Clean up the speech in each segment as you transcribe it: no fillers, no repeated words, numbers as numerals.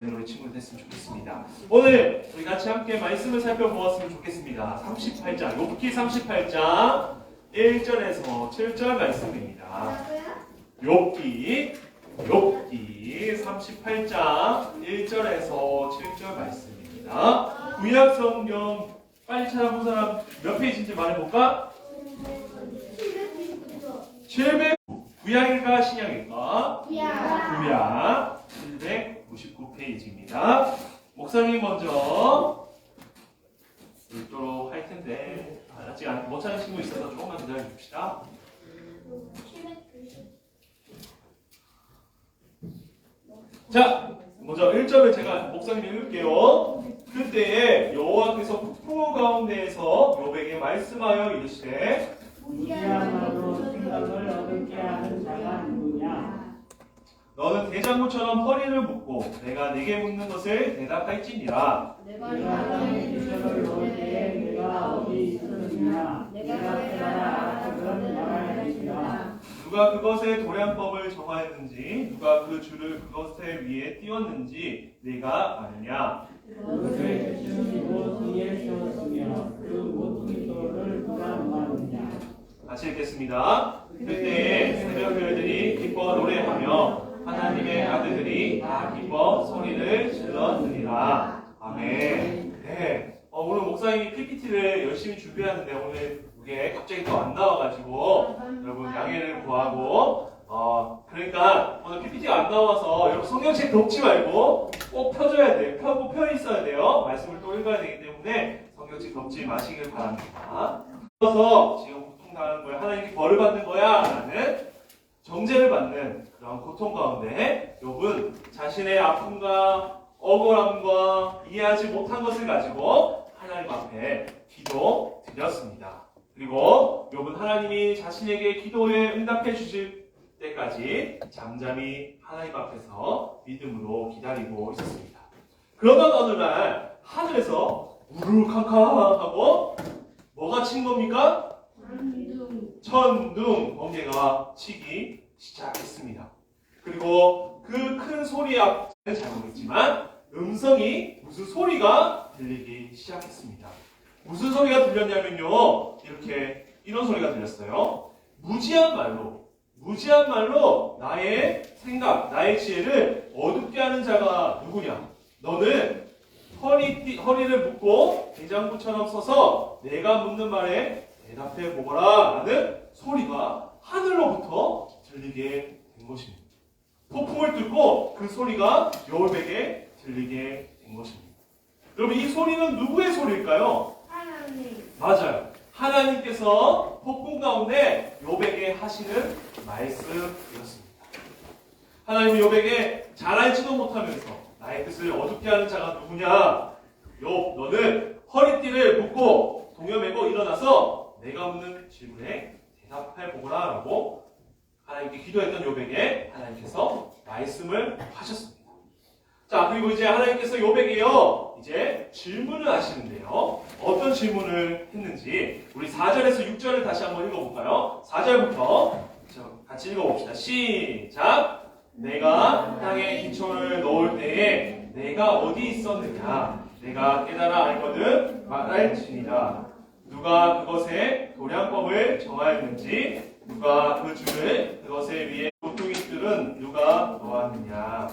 우리 친구들 됐으면 좋겠습니다. 오늘 우리 같이 함께 말씀을 살펴보았으면 좋겠습니다. 38장, 욥기 38장 1절에서 7절 말씀입니다. 욥기 38장 1절에서 7절 말씀입니다. 구약 성경 빨리 찾아본 사람 몇 페이지인지 말해볼까? 700. 구약일까 신약일까? 구약 799페이지입니다. 목사님 먼저 읽도록 할 텐데 아직 못 찾은 친구 있어서 조금만 기다려 줍시다. 자, 먼저 1절을 제가 목사님이 읽을게요. 그때에 여호와께서 폭풍우 가운데에서 욥에게 말씀하여 이르시되 무지하나도 생각을 어둡게 하는 자가 누구냐? 너는 대장부처럼 허리를 묶고 내가 네게 묻는 것을 대답할지니라. 내가 땅에 기적을 놓을 때에 내가 어디 있었느냐? 내가 깨달아 그런 말할지라. 누가 그것의 도량법을 정하였는지 누가 그 줄을 그것의 위에 띄웠는지 네가 아느냐? 그것을 주시고 등에 세웠으며 그 모퉁이 돌을 누가 모았느냐? 같이 읽겠습니다. 그때에 새벽 별들이 기뻐 노래하며 하나님의 아들들이 다 기뻐 소리를 질렀느니라. 아멘. 네. 오늘 목사님이 PPT를 열심히 준비하는데 오늘 이게 갑자기 또 안 나와가지고 여러분 양해를 구하고 그러니까 오늘 PPT가 안 나와서 여러분 성경책 덮지 말고 꼭 펴줘야 돼요. 펴고 펴 있어야 돼요. 말씀을 또 읽어야 되기 때문에 성경책 덮지 마시길 바랍니다. 그래서 지금 고통당하는 거야. 하나님께 벌을 받는 거야 라는 정죄를 받는 그런 고통 가운데 욥은 자신의 아픔과 억울함과 이해하지 못한 것을 가지고 하나님 앞에 기도 드렸습니다. 그리고 욥은 하나님이 자신에게 기도에 응답해 주실 때까지 잠잠히 하나님 앞에서 믿음으로 기다리고 있었습니다. 그러던 어느 날 하늘에서 우르르캉캉하고 뭐가 친 겁니까? 천둥 번개가 치기 시작했습니다. 그리고 그 큰 소리 앞에는 잘 모르겠지만 음성이 무슨 소리가 들리기 시작했습니다. 무슨 소리가 들렸냐면요. 이런 소리가 들렸어요. 무지한 말로 나의 생각, 나의 지혜를 어둡게 하는 자가 누구냐? 너는 허리를 묶고 대장부처럼 서서 내가 묻는 말에 대답해 보거라 라는 소리가 하늘로부터 들리게 된 것입니다. 폭풍을 뚫고 그 소리가 욥에게 들리게 된 것입니다. 여러분 이 소리는 누구의 소리일까요? 하나님. 맞아요. 하나님께서 폭풍 가운데 욥에게 하시는 말씀이었습니다. 하나님은 욥에게 잘 알지도 못하면서 나의 뜻을 어둡게 하는 자가 누구냐? 욥 너는 허리띠를 묶고 동여매고 일어나서 내가 묻는 질문에 대답해 보거라 라고 하나님께 기도했던 욥에게 하나님께서 말씀을 하셨습니다. 자, 그리고 이제 하나님께서 욥에게요 이제 질문을 하시는데요. 어떤 질문을 했는지 우리 4절에서 6절을 다시 한번 읽어볼까요? 4절부터 같이 읽어봅시다. 시작! 내가 땅에 기초를 놓을 때에 내가 어디 있었느냐? 내가 깨달아 알거든 말할지니라. 누가 그것의 도량법을 정하였는지 누가 그 줄을 그것의 위에 모퉁이들은 누가 놓았느냐.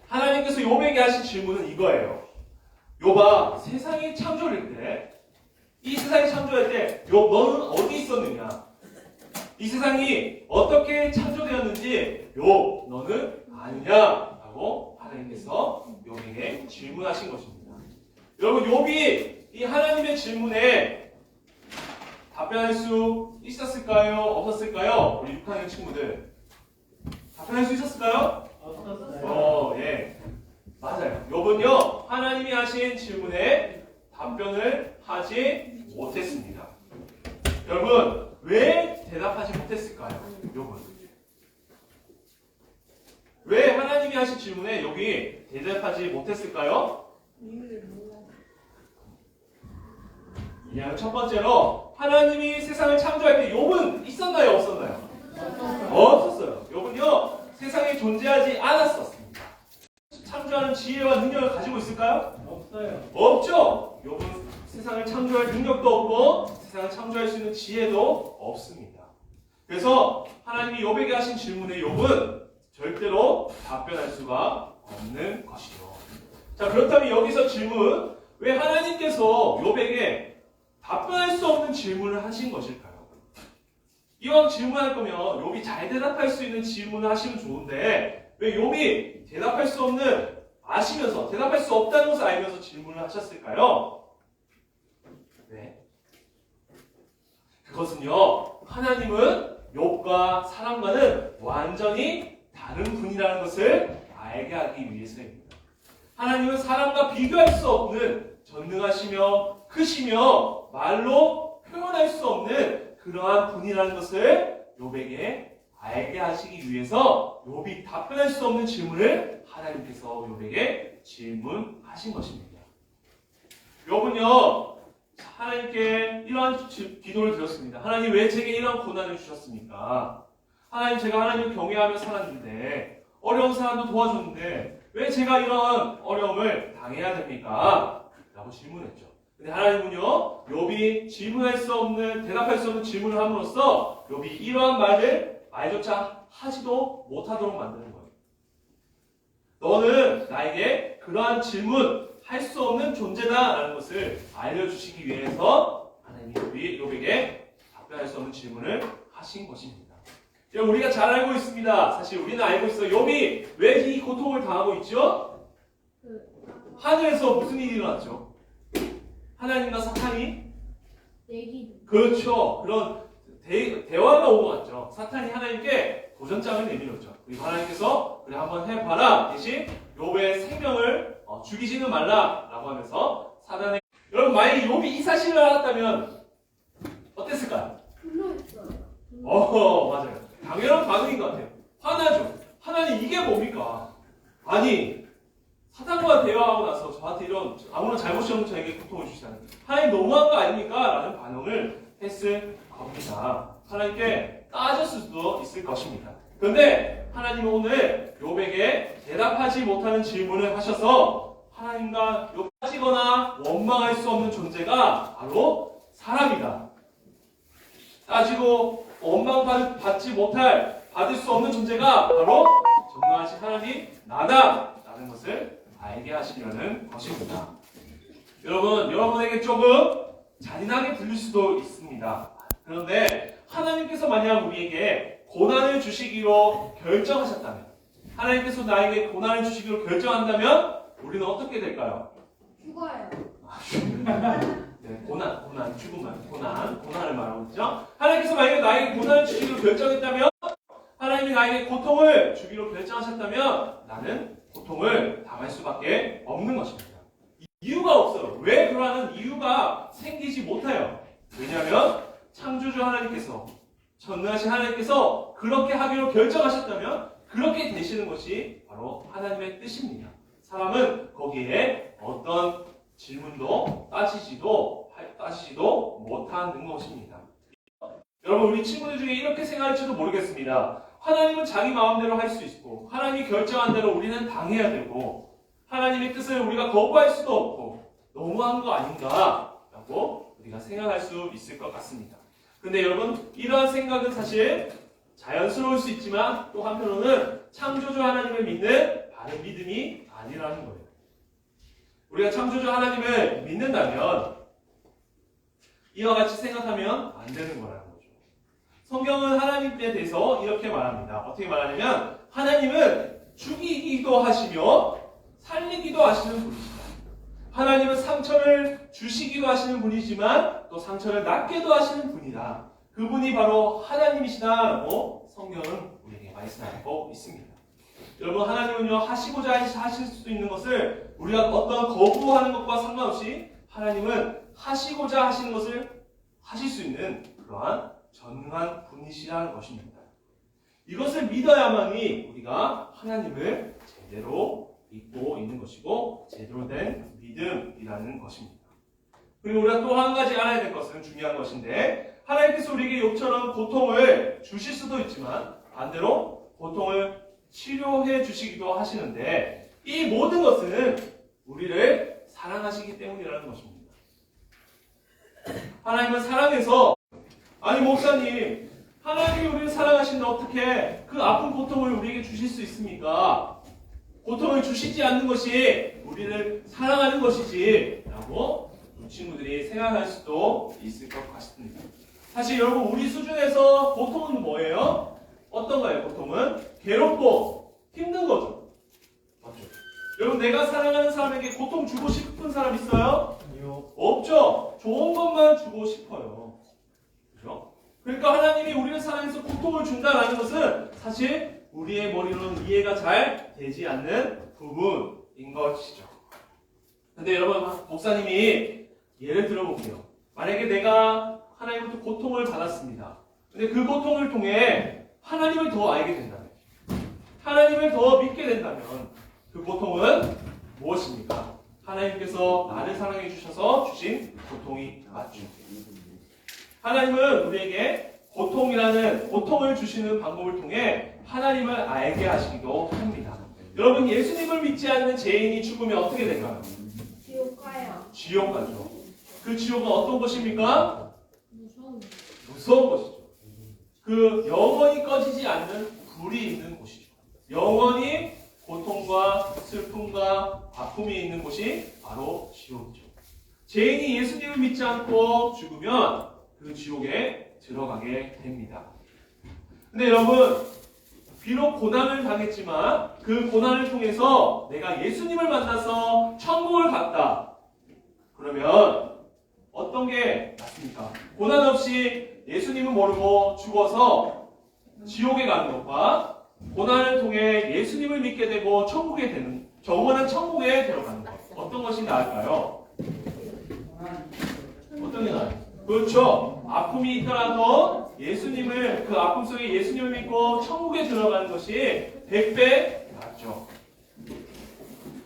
하나님께서 욥에게 하신 질문은 이거예요. 욥아, 세상이 창조될 때, 이 세상이 창조할 때 욥 너는 어디 있었느냐? 이 세상이 어떻게 창조되었는지 욥 너는 아느냐? 라고 하나님께서 욥에게 질문하신 것입니다. 여러분 욥이 이 하나님의 질문에 답변할 수 있었을까요? 없었을까요? 우리 6학년 친구들 답변할 수 있었을까요? 없었어요. 예. 맞아요. 욥은요 하나님이 하신 질문에 답변을 하지 못했습니다. 여러분 왜 대답하지 못했을까요? 욥은 왜 하나님이 하신 질문에 욥이 대답하지 못했을까요? 그냥 첫 번째로 하나님이 세상을 창조할 때 욥은 있었나요? 없었나요? 없었어요. 욥은요 세상에 존재하지 않았었습니다. 창조하는 지혜와 능력을 가지고 있을까요? 없어요. 없죠. 욥은 세상을 창조할 능력도 없고 세상을 창조할 수 있는 지혜도 없습니다. 그래서 하나님이 욥에게 하신 질문에 욥은 절대로 답변할 수가 없는 것이죠. 자, 그렇다면 여기서 질문, 왜 하나님께서 욥에게 답변할 수 없는 질문을 하신 것일까요? 이왕 질문할 거면 욥이 잘 대답할 수 있는 질문을 하시면 좋은데 왜 욥이 대답할 수 없는, 아시면서 대답할 수 없다는 것을 알면서 질문을 하셨을까요? 네. 그것은요, 하나님은 욥과 사람과는 완전히 다른 분이라는 것을 알게 하기 위해서입니다. 하나님은 사람과 비교할 수 없는 전능하시며 크시며 말로 표현할 수 없는 그러한 분이라는 것을 욥에게 알게 하시기 위해서 욥이 답변할 수 없는 질문을 하나님께서 욥에게 질문하신 것입니다. 욥은요, 하나님께 이러한 기도를 드렸습니다. 하나님, 왜 제게 이러한 고난을 주셨습니까? 하나님, 제가 하나님을 경외하며 살았는데 어려운 사람도 도와줬는데 왜 제가 이런 어려움을 당해야 됩니까? 라고 질문했죠. 근데 하나님은요, 욥이 질문할 수 없는, 대답할 수 없는 질문을 함으로써 욥이 이러한 말조차 하지도 못하도록 만드는 거예요. 너는 나에게 그러한 질문 할 수 없는 존재다라는 것을 알려주시기 위해서 하나님이 욥에게 답변할 수 없는 질문을 하신 것입니다. 우리가 잘 알고 있습니다. 사실 우리는 알고 있어요. 욥이 왜 이 고통을 당하고 있죠? 하늘에서 무슨 일이 일어났죠? 하나님과 사탄이? 그렇죠. 그런 대화가 온 것 같죠. 사탄이 하나님께 도전장을 내밀었죠. 그리고 하나님께서 그래 한번 해봐라. 대신 욥의 생명을 죽이지는 말라라고 하면서 사단의, 여러분 만약에 욥이 이 사실을 알았다면 어땠을까요? 맞아요. 당연한 반응인 것 같아요. 화나죠. 하나님, 이게 뭡니까? 아니, 사탄과 대화하고 나서 저한테 이런 아무런 잘못이 없는 저에게 고통을 주시다니, 하나님 너무한 거 아닙니까? 라는 반응을 했을 겁니다. 하나님께 따졌을 수도 있을 것입니다. 그런데 하나님은 오늘 욥에게 대답하지 못하는 질문을 하셔서 하나님과 욥 따지거나 원망할 수 없는 존재가 바로 사람이다. 따지고 원망받지 못할, 받을 수 없는 존재가 바로 전능하신 하나님 나다 라는 것을 알게 하시려는 것입니다. 여러분에게 조금 잔인하게 들릴 수도 있습니다. 그런데 하나님께서 만약 우리에게 고난을 주시기로 결정하셨다면, 하나님께서 나에게 고난을 주시기로 결정한다면 우리는 어떻게 될까요? 죽어요. 네, 고난, 죽음만, 고난을 말하고 있죠. 하나님께서 만약에 나에게 고난을 주시기로 결정했다면, 하나님이 나에게 고통을 주기로 결정하셨다면 나는 고통을 당할 수밖에 없는 것입니다. 이유가 없어요. 왜 그러하는 이유가 생기지 못해요. 왜냐하면 창조주 하나님께서, 전능하신 하나님께서 그렇게 하기로 결정하셨다면 그렇게 되시는 것이 바로 하나님의 뜻입니다. 사람은 거기에 어떤 질문도 따지지도 못하는 것입니다. 여러분, 우리 친구들 중에 이렇게 생각할지도 모르겠습니다. 하나님은 자기 마음대로 할 수 있고 하나님이 결정한 대로 우리는 당해야 되고 하나님의 뜻을 우리가 거부할 수도 없고 너무한 거 아닌가 라고 우리가 생각할 수 있을 것 같습니다. 근데 여러분, 이러한 생각은 사실 자연스러울 수 있지만 또 한편으로는 창조주 하나님을 믿는 바른 믿음이 아니라는 거예요. 우리가 창조주 하나님을 믿는다면 이와 같이 생각하면 안 되는 거라는 거죠. 성경은 하나님에 대해서 이렇게 말합니다. 어떻게 말하냐면 하나님은 죽이기도 하시며 살리기도 하시는 분이시다. 하나님은 상처를 주시기도 하시는 분이지만 또 상처를 낫게도 하시는 분이다. 그분이 바로 하나님이시다라고 성경은 우리에게 말씀하고 있습니다. 여러분, 하나님은요, 하시고자 하실 수 있는 것을 우리가 어떤 거부하는 것과 상관없이 하나님은 하시고자 하시는 것을 하실 수 있는 그러한 전능한 분이시라는 것입니다. 이것을 믿어야만이 우리가 하나님을 제대로 믿고 있는 것이고 제대로 된 믿음이라는 것입니다. 그리고 우리가 또 한 가지 알아야 될 것은 중요한 것인데, 하나님께서 우리에게 욥처럼 고통을 주실 수도 있지만 반대로 고통을 치료해 주시기도 하시는데, 이 모든 것은 우리를 사랑하시기 때문이라는 것입니다. 하나님은 사랑해서, 아니 목사님, 하나님이 우리를 사랑하시는데 어떻게 그 아픈 고통을 우리에게 주실 수 있습니까? 고통을 주시지 않는 것이 우리를 사랑하는 것이지 라고 친구들이 생각할 수도 있을 것 같습니다. 사실 여러분, 우리 수준에서 고통은 뭐예요? 어떤가요? 고통은 괴롭고 힘든 거죠. 맞죠? 여러분, 내가 사랑하는 사람에게 고통 주고 싶은 사람 있어요? 아니요. 없죠. 좋은 것만 주고 싶어요. 그렇죠? 그러니까 하나님이 우리를 사랑해서 고통을 준다라는 것은 사실 우리의 머리로는 이해가 잘 되지 않는 부분인 것이죠. 근데 여러분, 목사님이 예를 들어볼게요. 만약에 내가 하나님부터 고통을 받았습니다. 근데 그 고통을 통해 하나님을 더 알게 된다면, 하나님을 더 믿게 된다면 그 고통은 무엇입니까? 하나님께서 나를 사랑해 주셔서 주신 고통이 맞죠. 하나님은 우리에게 고통을 주시는 방법을 통해 하나님을 알게 하시기도 합니다. 여러분, 예수님을 믿지 않는 죄인이 죽으면 어떻게 될까요? 지옥 가요. 지옥 가죠. 그 지옥은 어떤 것입니까? 무서운. 무서운 것이죠. 그 영원히 꺼지지 않는 불이 있는 곳이죠. 영원히 고통과 슬픔과 아픔이 있는 곳이 바로 지옥이죠. 죄인이 예수님을 믿지 않고 죽으면 그 지옥에 들어가게 됩니다. 근데 여러분, 비록 고난을 당했지만 그 고난을 통해서 내가 예수님을 만나서 천국을 갔다. 그러면 어떤 게 낫습니까? 고난 없이 예수님을 모르고 죽어서 지옥에 가는 것과 고난을 통해 예수님을 믿게 되고 천국에 되는, 영원한 천국에 들어가는 것. 어떤 것이 나을까요? 어떤 게 나아요? 그렇죠. 아픔이 있더라도 예수님을, 그 아픔 속에 예수님을 믿고 천국에 들어가는 것이 100배 낫죠.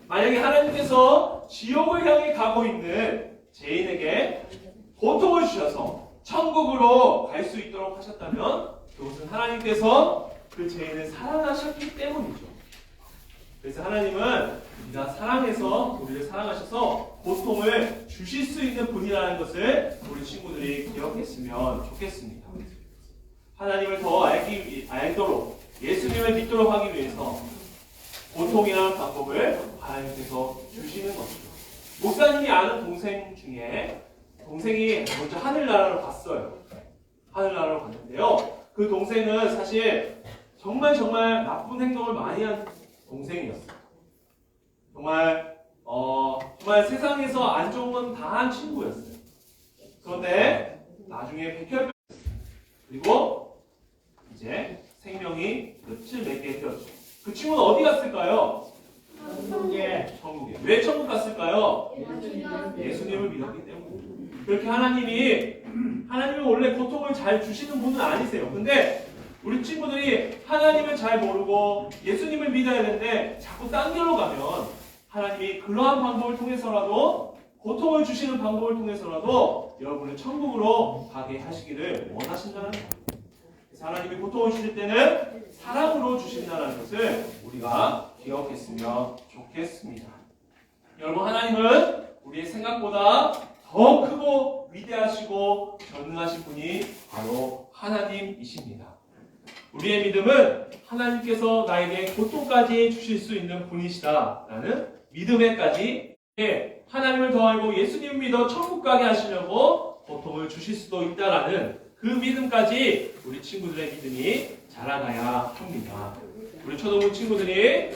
만약에 하나님께서 지옥을 향해 가고 있는 죄인에게 고통을 주셔서 천국으로 갈 수 있도록 하셨다면 그것은 하나님께서 그 죄인을 사랑하셨기 때문이죠. 그래서 하나님은 우리가 사랑해서 우리를 사랑하셔서 고통을 주실 수 있는 분이라는 것을 우리 친구들이 기억했으면 좋겠습니다. 하나님을 더 알도록 예수님을 믿도록 하기 위해서 고통이라는 방법을 하나님께서 주시는 것이죠. 목사님이 아는 동생 중에 동생이 먼저 하늘나라로 갔어요. 하늘나라로 갔는데요. 그 동생은 사실 정말 나쁜 행동을 많이 한 동생이었어요. 정말 세상에서 안 좋은 건 다 한 친구였어요. 그런데 나중에 백혈병, 그리고 이제 생명이 끝을 맺게 되었죠. 그 친구는 어디 갔을까요? 천국에. 왜 천국 갔을까요? 예수님을 믿었기 때문에. 그렇게 하나님이 원래 고통을 잘 주시는 분은 아니세요. 근데 우리 친구들이 하나님을 잘 모르고 예수님을 믿어야 되는데 자꾸 딴 길로 가면 하나님이 그러한 방법을 통해서라도, 고통을 주시는 방법을 통해서라도 여러분을 천국으로 가게 하시기를 원하신다는 거예요. 그래서 하나님이 고통을 주실 때는 사랑으로 주신다는 것을 우리가 기억했으면 좋겠습니다. 여러분, 하나님은 우리의 생각보다 더 크고 위대하시고 전능하신 분이 바로 하나님이십니다. 우리의 믿음은 하나님께서 나에게 고통까지 주실 수 있는 분이시다라는 믿음에까지, 하나님을 더 알고 예수님을 믿어 천국 가게 하시려고 고통을 주실 수도 있다라는 그 믿음까지 우리 친구들의 믿음이 자라나야 합니다. 우리 초등부 친구들이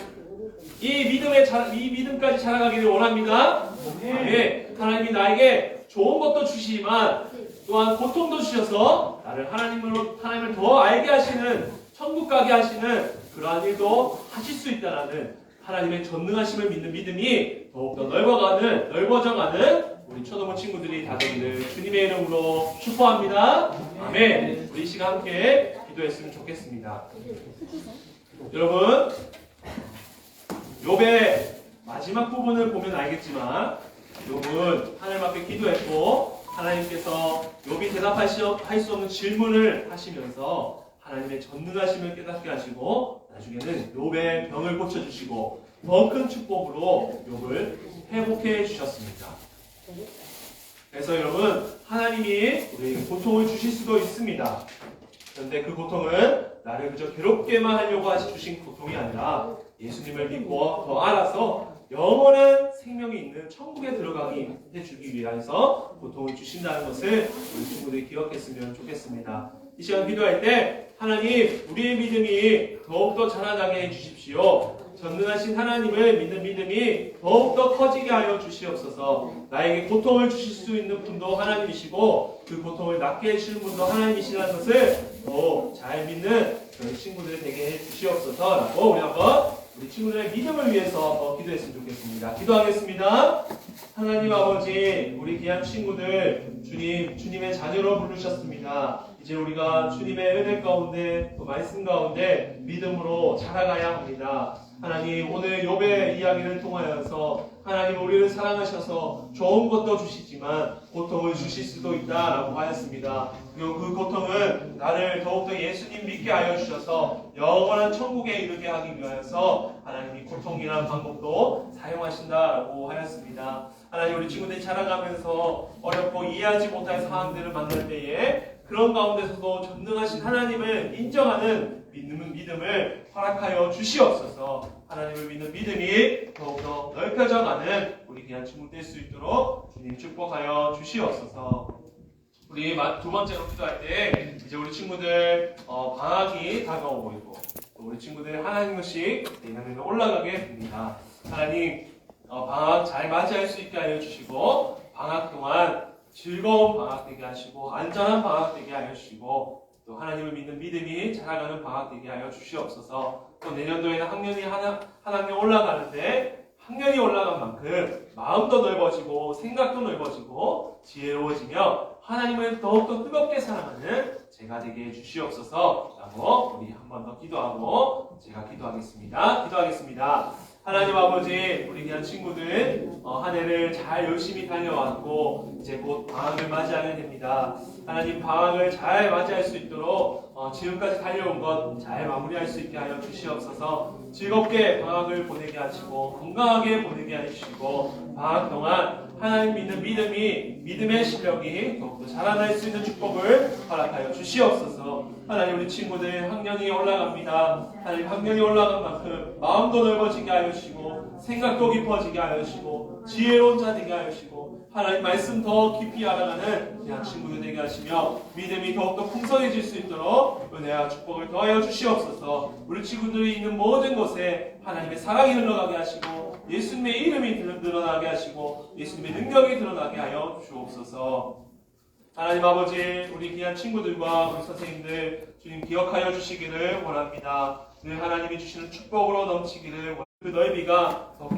이 믿음까지 자라가기를 원합니다. 네, 하나님이 나에게 좋은 것도 주시지만 또한 고통도 주셔서 나를 하나님을 더 알게 하시는, 천국 가게 하시는 그러한 일도 하실 수 있다라는 하나님의 전능하심을 믿는 믿음이 더욱더 넓어져가는 우리 초등부 친구들이 다 되기를 주님의 이름으로 축복합니다. 아멘. 우리 이 시간 함께 기도했으면 좋겠습니다. 여러분, 욥의 마지막 부분을 보면 알겠지만 욥은 하나님 앞에 기도했고 하나님께서 욥이 대답할 수 없는 질문을 하시면서 하나님의 전능하심을 깨닫게 하시고 나중에는 욥의 병을 고쳐주시고 더 큰 축복으로 욥을 회복해 주셨습니다. 그래서 여러분, 하나님이 우리에게 고통을 주실 수도 있습니다. 그런데 그 고통은 나를 그저 괴롭게만 하려고 주신 고통이 아니라 예수님을 믿고 더 알아서 영원한 생명이 있는 천국에 들어가게 해주기 위해서 고통을 주신다는 것을 우리 친구들이 기억했으면 좋겠습니다. 이 시간 기도할 때 하나님, 우리의 믿음이 더욱더 자라나게 해주십시오. 전능하신 하나님을 믿는 믿음이 더욱더 커지게 하여 주시옵소서. 나에게 고통을 주실 수 있는 분도 하나님이시고 그 고통을 낫게 해주시는 분도 하나님이시라는 것을 더 잘 믿는 저희 친구들이 되게 해주시옵소서 라고 우리 한번 우리 친구들의 믿음을 위해서 더 기도했으면 좋겠습니다. 기도하겠습니다. 하나님 아버지, 우리 귀한 친구들 주님의 자녀로 부르셨습니다. 이제 우리가 주님의 은혜 가운데 또 말씀 가운데 믿음으로 자라가야 합니다. 하나님, 오늘 욥의 이야기를 통하여서 하나님 우리를 사랑하셔서 좋은 것도 주시지만 고통을 주실 수도 있다라고 하였습니다. 그리고 그 고통은 나를 더욱더 예수님 믿게 하여 주셔서 영원한 천국에 이르게 하기 위하여서 하나님이 고통이라는 방법도 사용하신다라고 하였습니다. 하나님, 우리 친구들이 자라가면서 어렵고 이해하지 못할 상황들을 만날 때에 그런 가운데서도 전능하신 하나님을 인정하는 믿음을 허락하여 주시옵소서. 하나님을 믿는 믿음이 더욱더 넓혀져가는 우리 귀한 친구 될 수 있도록 주님 축복하여 주시옵소서. 우리 두 번째로 기도할 때 이제 우리 친구들 방학이 다가오고 있고 또 우리 친구들 하나님씩 내년에 올라가게 됩니다. 하나님, 방학 잘 맞이할 수 있게 하여 주시고 방학 동안 즐거운 방학 되게 하시고 안전한 방학 되게 하여 주시고 또 하나님을 믿는 믿음이 자라가는 방학 되게 하여 주시옵소서. 또 내년도에는 학년이 한 학년 올라가는데 학년이 올라간 만큼 마음도 넓어지고 생각도 넓어지고 지혜로워지며 하나님을 더욱더 뜨겁게 사랑하는 제가 되게 해주시옵소서 라고 우리 한 번 더 기도하고 제가 기도하겠습니다. 하나님 아버지, 우리 귀한 친구들 한 해를 잘 열심히 다녀왔고 이제 곧 방학을 맞이하게 됩니다. 하나님, 방학을 잘 맞이할 수 있도록 지금까지 달려온 것 잘 마무리할 수 있게 하여 주시옵소서. 즐겁게 방학을 보내게 하시고 건강하게 보내게 하시고 방학 동안 하나님 믿는 믿음의 실력이 더욱더 자라날 수 있는 축복을 허락하여 주시옵소서. 하나님, 우리 친구들 학년이 올라갑니다. 하나님, 학년이 올라간 만큼 마음도 넓어지게 하여 주시고 생각도 깊어지게 하여 주시고 지혜로운 자 되게 하여 주시고 하나님 말씀 더 깊이 알아가는 그냥 친구들 되게 하시며 믿음이 더욱더 풍성해질 수 있도록 은혜와 축복을 더하여 주시옵소서. 우리 친구들이 있는 모든 곳에 하나님의 사랑이 흘러가게 하시고 예수님의 이름이 드러나게 하시고 예수님의 능력이 드러나게 하여 주옵소서. 하나님 아버지, 우리 귀한 친구들과 우리 선생님들 주님 기억하여 주시기를 원합니다. 늘 하나님이 주시는 축복으로 넘치기를 원합니다. 그 넓이가 더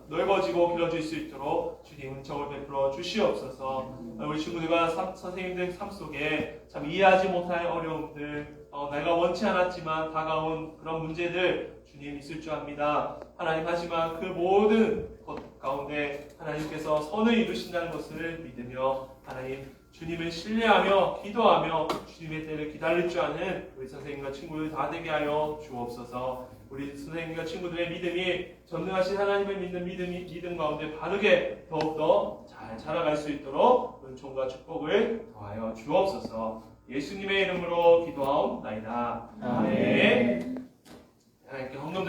넓어지고 길어질 수 있도록 주님 은총을 베풀어 주시옵소서. 우리 친구들과 선생님들 삶 속에 참 이해하지 못할 어려움들, 내가 원치 않았지만 다가온 그런 문제들 주님 있을 줄 압니다. 하나님, 하지만 그 모든 것 가운데 하나님께서 선을 이루신다는 것을 믿으며 하나님 주님을 신뢰하며 기도하며 주님의 때를 기다릴 줄 아는 우리 선생님과 친구들 다 되게 하여 주옵소서. 우리 선생님과 친구들의 믿음이 전능하신 하나님을 믿는 믿음 가운데 바르게 더욱더 잘 자라갈 수 있도록 은총과 축복을 더하여 주옵소서. 예수님의 이름으로 기도하옵나이다. 아멘. 하나님께 헌금들